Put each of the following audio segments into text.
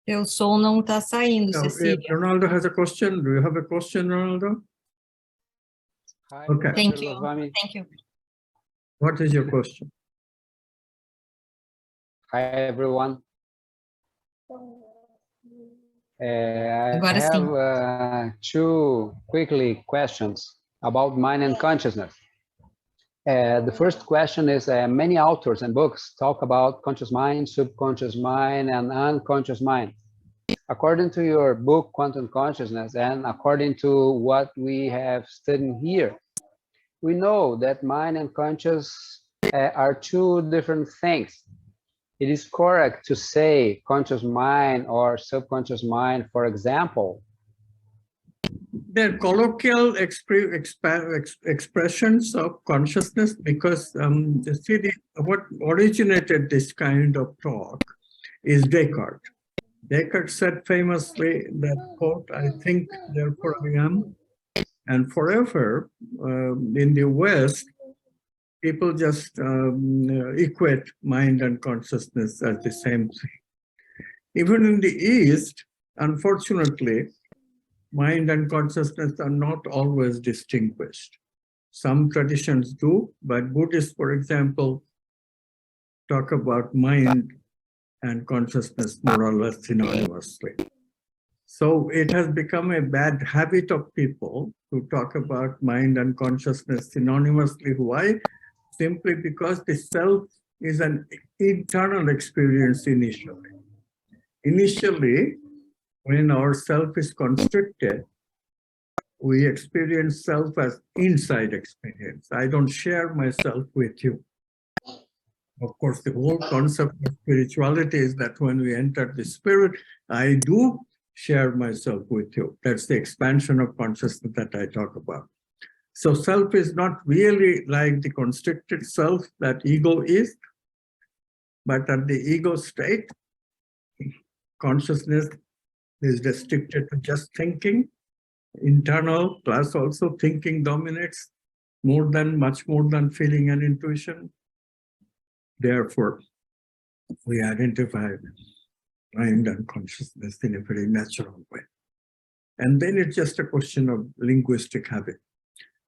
Seu som não está saindo, Now, if Cecília. Ronaldo has a question, do you have a question, Ronaldo? Hi, Okay. Thank Dr. you. Goswami. Thank you. What is your question? Hi, everyone. I Agora sim. have two quickly questions about mind and consciousness. The first question is, many authors and books talk about conscious mind, subconscious mind, and unconscious mind. According to your book, Quantum Consciousness, and according to what we have studied here, we know that mind and conscious are two different things. It is correct to say conscious mind or subconscious mind, for example. They're colloquial expressions of consciousness because what originated this kind of talk is Descartes. Descartes said famously that quote, "I think, therefore I am." And forever in the West, people just equate mind and consciousness as the same thing. Even in the East, unfortunately, mind and consciousness are not always distinguished. Some traditions do, but Buddhists, for example, talk about mind and consciousness more or less synonymously. So it has become a bad habit of people to talk about mind and consciousness synonymously. Why? Simply because the self is an internal experience initially. Initially, when our self is constricted, we experience self as inside experience. I don't share myself with you. Of course, the whole concept of spirituality is that when we enter the spirit, I do share myself with you. That's the expansion of consciousness that I talk about. So self is not really like the constricted self that ego is, but at the ego state, consciousness is restricted to just thinking, internal, plus also thinking dominates much more than feeling and intuition. Therefore, we identify mind and consciousness in a very natural way. And then it's just a question of linguistic habit.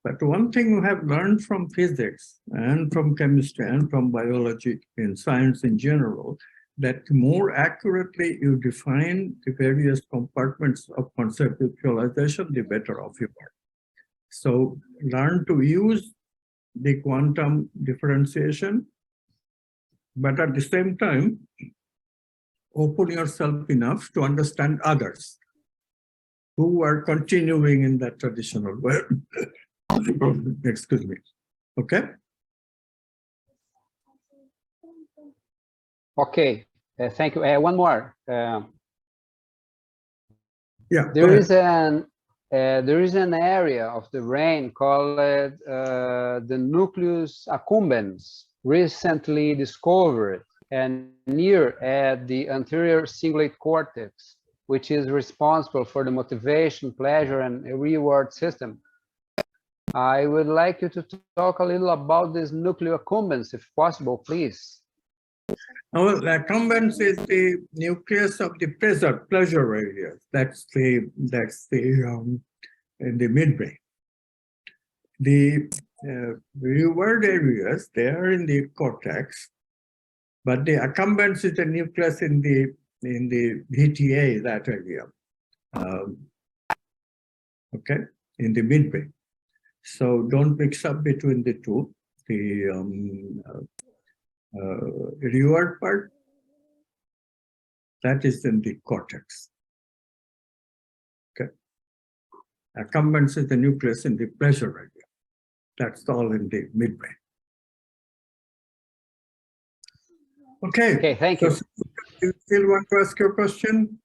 But one thing we have learned from physics and from chemistry and from biology and science in general, that more accurately you define the various compartments of conceptualization, the better off you are. So learn to use the quantum differentiation, but at the same time, open yourself enough to understand others who are continuing in that traditional way. Excuse me. Okay? Okay, thank you. One more. Yeah. There is an area of the brain called the Nucleus Accumbens, recently discovered and near at the anterior singulate cortex, which is responsible for the motivation, pleasure, and reward system. I would like you to talk a little about this Núcleo Accumbens, if possible, please. Well, accumbens is the nucleus of the pleasure area. That's the in the midbrain. The reward areas, they are in the cortex, but the accumbens is the nucleus in the VTA, that area. Okay, in the midbrain. So don't mix up between the two. The reward part, that is in the cortex. Okay. Accumbens is the nucleus in the pleasure area. That's all in the midbrain. Okay. Okay, thank you. So, you still want to ask your question?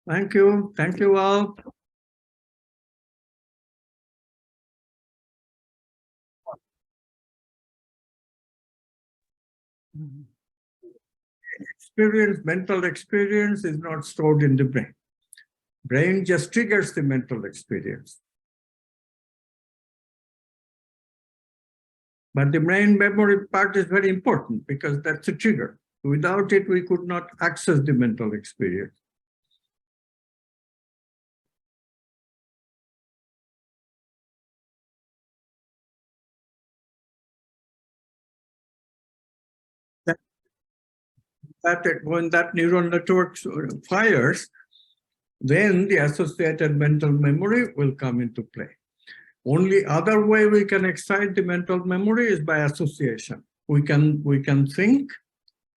Thank you. Thank you all. experience, mental experience is not stored in the brain. Brain just triggers the mental experience. But the brain memory part is very important because that's a trigger. Without it, we could not access the mental experience. When that neural network fires, then the associated mental memory will come into play. Only other way we can excite the mental memory is by association. We can think.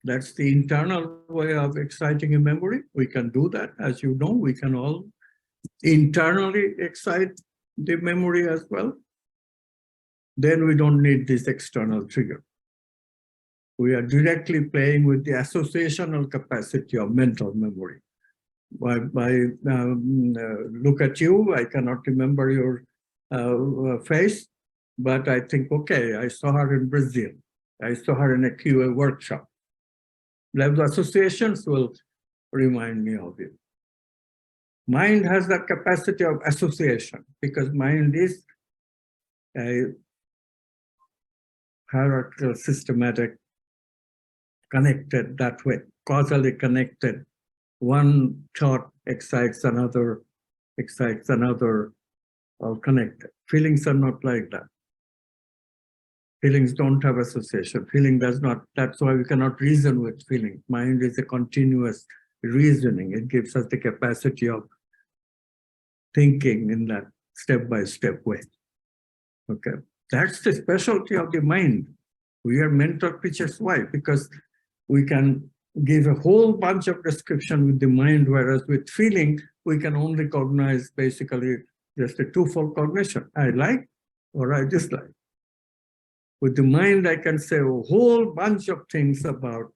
That's the internal way of exciting a memory. We can do that, as you know. We can all internally excite the memory as well. Then we don't need this external trigger. We are directly playing with the associational capacity of mental memory. Look at you, I cannot remember your face, but I think, okay, I saw her in Brazil. I saw her in a QA workshop. The associations will remind me of you. Mind has that capacity of association because mind is a hierarchical, systematic, connected that way, causally connected. One thought excites another, all connected. Feelings are not like that. Feelings don't have association. Feeling does not, that's why we cannot reason with feeling. Mind is a continuous reasoning. It gives us the capacity of thinking in that step-by-step way. Okay, that's the specialty of the mind. We are mental creatures. Why? Because we can give a whole bunch of description with the mind, whereas with feeling, we can only cognize basically just a twofold cognition. I like or I dislike. With the mind, I can say a whole bunch of things about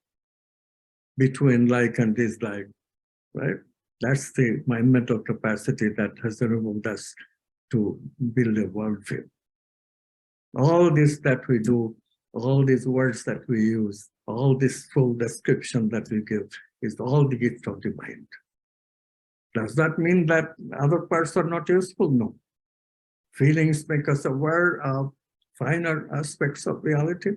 between like and dislike, right? That's my mental capacity that has enabled us to build a worldview. All this that we do, all these words that we use, all this full description that we give is all the gift of the mind. Does that mean that other parts are not useful? No. Feelings make us aware of finer aspects of reality,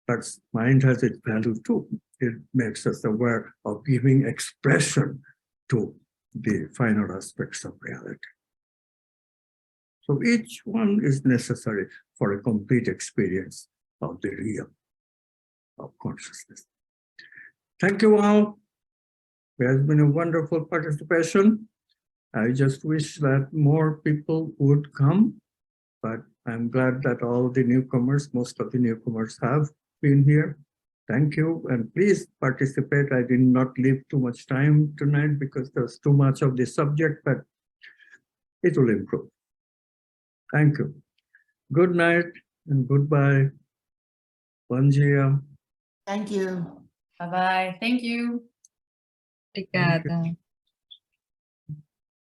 but mind has its value too. It makes us aware of giving expression to the finer aspects of reality. So each one is necessary for a complete experience of the real, of consciousness. Thank you all. It has been a wonderful participation. I just wish that more people would come, but I'm glad that all the newcomers, most of the newcomers have been here. Thank you, and please participate. I did not leave too much time tonight because there's too much of the subject, but it will improve. Thank you. Good night and goodbye. Bom dia. Thank you. Bye-bye. Thank you. Obrigada.